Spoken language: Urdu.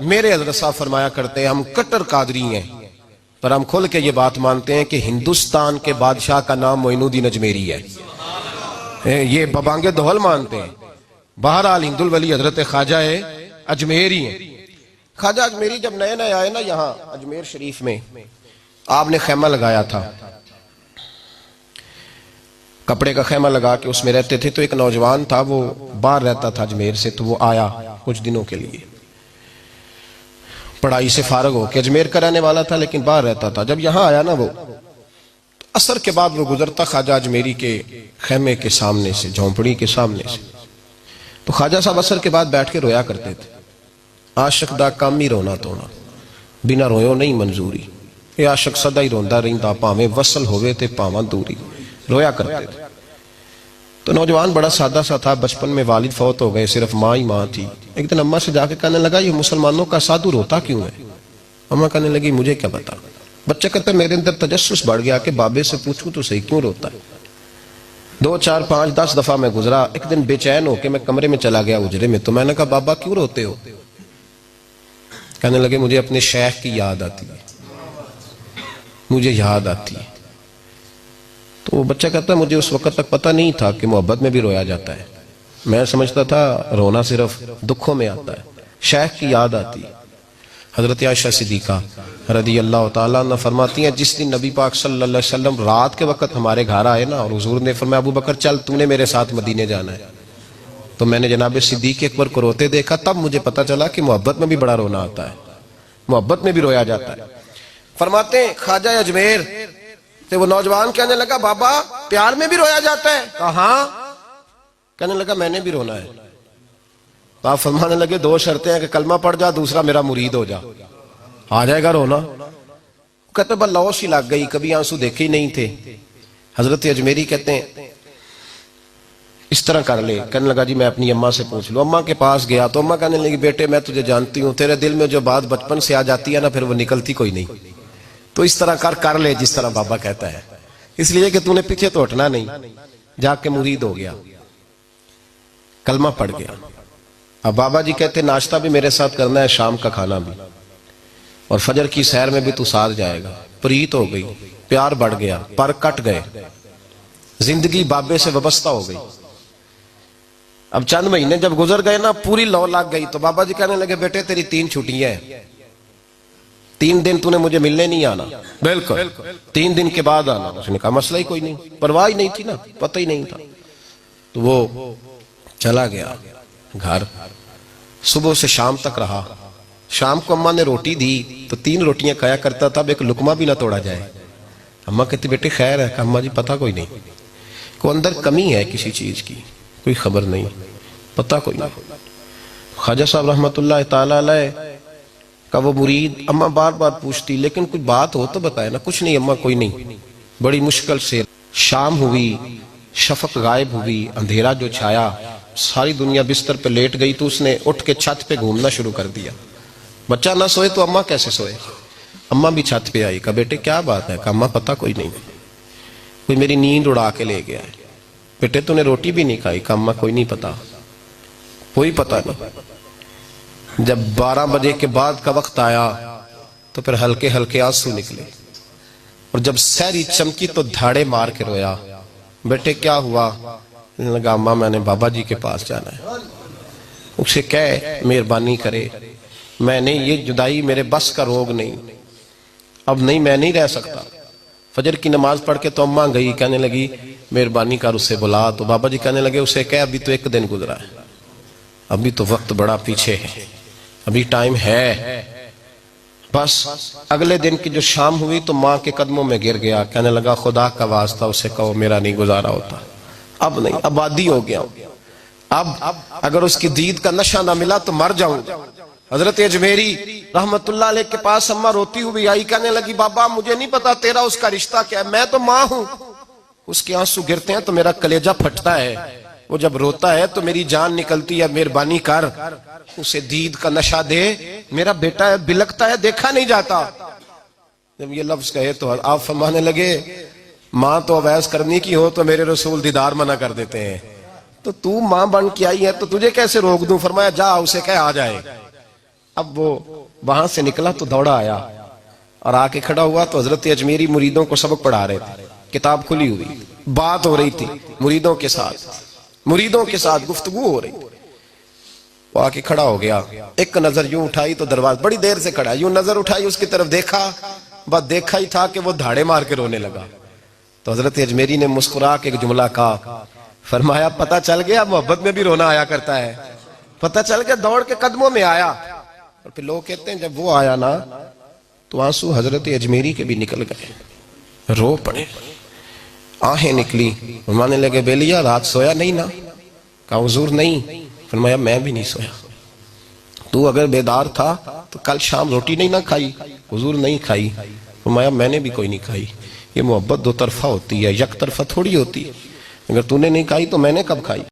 میرے حضرت صاحب فرمایا کرتے ہیں ہم کٹر قادری ہیں، پر ہم کھل کے یہ بات مانتے ہیں کہ ہندوستان کے بادشاہ کا نام معین الدین اجمیری ہے، یہ ببانگ دہل مانتے ہیں۔ بہرحال ہند الولی حضرت خواجہ اجمیری ہیں۔ خواجہ اجمیری جب نئے نئے آئے نا یہاں اجمیر شریف میں، آپ نے خیمہ لگایا تھا، کپڑے کا خیمہ لگا کے اس میں رہتے تھے۔ تو ایک نوجوان تھا، وہ باہر رہتا تھا اجمیر سے، تو وہ آیا کچھ دنوں کے لیے، پڑھائی سے فارغ ہو کے، اجمیر کا رہنے والا تھا لیکن باہر رہتا تھا۔ جب یہاں آیا نا وہ عصر کے بعد وہ گزرتا خواجہ اجمیری کے خیمے کے سامنے سے، جھونپڑی کے سامنے سے، تو خواجہ صاحب عصر کے بعد بیٹھ کے رویا کرتے تھے۔ عاشق دا کام ہی رونا تونا، بنا رویوں نہیں منظوری، یہ عاشق سدا ہی روندا رہندا، پاویں وصل ہوئے تے پاواں دوری، رویا کرتے تھے۔ تو نوجوان بڑا سادہ سا تھا، بچپن میں والد فوت ہو گئے، صرف ماں ہی ماں تھی۔ ایک دن اماں سے جا کے کہنے لگا یہ مسلمانوں کا سادھو روتا کیوں ہے؟ اماں کہنے لگی مجھے کیا پتا۔ بچہ کہتا ہے میرے اندر تجسس بڑھ گیا کہ بابے سے پوچھوں تو صحیح کیوں روتا ہے۔ 2 4 5 10 دفعہ میں گزرا، ایک دن بے چین ہو کے میں کمرے میں چلا گیا اجرے میں، تو میں نے کہا بابا کیوں روتے ہو؟ کہنے لگے مجھے اپنے شیخ کی یاد آتی ہے، مجھے یاد آتی ہے۔ تو وہ بچہ کہتا ہے مجھے اس وقت تک پتہ نہیں تھا کہ محبت میں بھی رویا جاتا ہے، میں سمجھتا تھا رونا صرف دکھوں میں آتا ہے، شیخ کی یاد آتی ہے۔ حضرت عائشہ صدیقہ رضی اللہ تعالیٰ عنہ فرماتی ہیں جس دن نبی پاک صلی اللہ علیہ وسلم رات کے وقت ہمارے گھر آئے نا، اور حضور نے فرمایا ابو بکر چل تو نے میرے ساتھ مدینے جانا ہے، تو میں نے جناب صدیق اکبر کو روتے دیکھا، تب مجھے پتا چلا کہ محبت میں بھی بڑا رونا آتا ہے، محبت میں بھی رویا جاتا ہے۔ فرماتے ہیں خواجہ اجمیر، تو وہ نوجوان کہنے لگا بابا پیار میں بھی رویا جاتا ہے؟ کہا ہاں۔ کہنے لگا میں نے بھی رونا ہے۔ تو آپ فرمانے لگے 2 شرطیں ہیں کہ کلمہ پڑھ جا، دوسرا میرا مرید ہو جا، آ جائے گا رونا۔ کہتے بس لوش ہی لگ گئی، کبھی آنسو دیکھے ہی نہیں تھے۔ حضرت اجمیری کہتے ہیں اس طرح کر لے۔ کہنے لگا جی میں اپنی اماں سے پوچھ لوں۔ اماں کے پاس گیا تو اماں کہنے لگی بیٹے میں تجھے جانتی ہوں، تیرے دل میں جو بات بچپن سے آ جاتی ہے نا پھر وہ نکلتی کوئی نہیں، تو اس طرح کر لے جس طرح بابا کہتا ہے، اس لیے کہ تو نے پیچھے تو ہٹنا نہیں۔ جا کے مرید ہو گیا، کلمہ پڑھ گیا۔ اب بابا جی کہتے ناشتہ بھی میرے ساتھ کرنا ہے، شام کا کھانا بھی، اور فجر کی سیر میں بھی تو ساتھ جائے گا۔ پریت ہو گئی، پیار بڑھ گیا، پر کٹ گئے، زندگی بابے سے وابستہ ہو گئی۔ اب چند مہینے جب گزر گئے نا پوری لو لگ گئی، تو بابا جی کہنے لگے بیٹے تیری 3 چھٹیاں ہیں، 3 دن تو نے مجھے ملنے نہیں آنا، بالکل 3 دن کے بعد آنا۔ اس نے کہا مسئلہ ہی کوئی نہیں، پرواہ ہی نہیں تھی نا، پتہ ہی نہیں تھا۔ تو وہ چلا گیا گھر، صبح سے شام تک رہا۔ شام کو اماں نے روٹی دی تو 3 روٹیاں کھایا کرتا تھا، اب ایک لقمہ بھی نہ توڑا جائے۔ اماں کہتی بیٹے خیر ہے؟ کہ اماں جی پتہ کوئی نہیں، کوئی اندر کمی ہے کسی چیز کی، کوئی خبر نہیں، پتہ کوئی نہیں۔ خواجہ صاحب رحمت اللہ تعالیٰ علیہ کا وہ مرید اماں بار بار پوچھتی لیکن کوئی بات ہو تو بتائے نا۔ کچھ نہیں اماں کوئی نہیں۔ بڑی مشکل سے شام ہوئی، شفق غائب ہوئی، اندھیرا جو چھایا، ساری دنیا بستر پہ لیٹ گئی، تو اس نے اٹھ کے چھت پہ گھومنا شروع کر دیا۔ بچہ نہ سوئے تو اماں کیسے سوئے؟ اماں بھی چھت پہ آئی، کہا بیٹے کیا بات ہے؟ کہا اماں پتہ کوئی نہیں، کوئی میری نیند اڑا کے لے گیا ہے۔ بیٹے تو نے روٹی بھی نہیں کھائی؟ کہا اماں کوئی نہیں پتا، کوئی پتہ نہیں۔ جب 12 بجے کے بعد کا وقت آیا تو پھر ہلکے ہلکے آنسو نکلے، اور جب سحری چمکی تو دھاڑے مار کے رویا۔ بیٹے کیا ہوا؟ لگا اماں میں نے بابا جی کے پاس جانا ہے، اسے کہے مہربانی کرے، میں نے یہ جدائی میرے بس کا روگ نہیں، اب نہیں میں نہیں رہ سکتا۔ فجر کی نماز پڑھ کے تو اماں گئی، کہنے لگی مہربانی کر اسے بلا۔ تو بابا جی کہنے لگے اسے کہے ابھی تو 1 دن گزرا ہے، ابھی تو وقت بڑا پیچھے ہے، ابھی ٹائم ہے۔ بس اگلے دن کی جو شام ہوئی تو ماں کے قدموں میں گر گیا، کہنے لگا خدا کا واسطہ اسے کہو میرا نہیں گزارا ہوتا، اب نہیں، اب عادی ہو گیا ہوں، اب اگر اس کی دید کا نشہ نہ ملا تو مر جاؤں گا۔ حضرت اجمیری رحمت اللہ علیہ کے پاس اماں روتی ہوئی آئی، کہنے لگی بابا مجھے نہیں پتا تیرا اس کا رشتہ کیا ہے، میں تو ماں ہوں۔ اس کے آنسو گرتے ہیں تو میرا کلیجہ پھٹتا ہے، وہ جب روتا ہے تو میری جان نکلتی ہے، مہربانی کر اسے دید کا نشہ دے، میرا بیٹا ہے بلکتا ہے دیکھا نہیں جاتا۔ جب یہ لفظ کہے تو آپ فرمانے لگے ماں تو اویس کرنی کی ہو تو میرے رسول دیدار منع کر دیتے ہیں، تو ماں بن کے آئی ہے تو تجھے کیسے روک دوں؟ فرمایا جا اسے کہہ آ جائے، اب وہ وہاں سے نکلا تو دوڑا آیا اور آ کے کھڑا ہوا تو حضرت اجمیری مریدوں کو سبق پڑھا رہے تھے، کتاب کھلی ہوئی، بات ہو رہی تھی مریدوں کے ساتھ گفتگو ہو رہی تھی۔ وہ آ کے کھڑا ہو گیا، ایک نظر یوں اٹھائی تو دروازہ، بڑی دیر سے کھڑا، یوں نظر اٹھائی اس کی طرف دیکھا، بس دیکھا ہی تھا کہ وہ دھاڑے مار کے رونے لگا۔ تو حضرت اجمیری نے مسکرا کے ایک جملہ کہا، فرمایا پتہ چل گیا محبت میں بھی رونا آیا کرتا ہے، پتہ چل گیا، دوڑ کے قدموں میں آیا۔ اور پھر لوگ کہتے ہیں جب وہ آیا نا تو آنسو حضرت اجمیری کے بھی نکل گئے، رو پڑے، آہیں نکلی۔ فرمانے لگے بیلیا رات سویا نہیں نا؟ کہا حضور نہیں۔ فرمایا میں بھی نہیں سویا، تو اگر بیدار تھا تو کل شام روٹی نہیں نہ کھائی؟ حضور نہیں کھائی۔ فرمایا میں نے بھی کوئی نہیں کھائی۔ یہ محبت دو طرفہ ہوتی ہے، یک طرفہ تھوڑی ہوتی ہے، اگر تو نے نہیں کھائی تو میں نے کب کھائی؟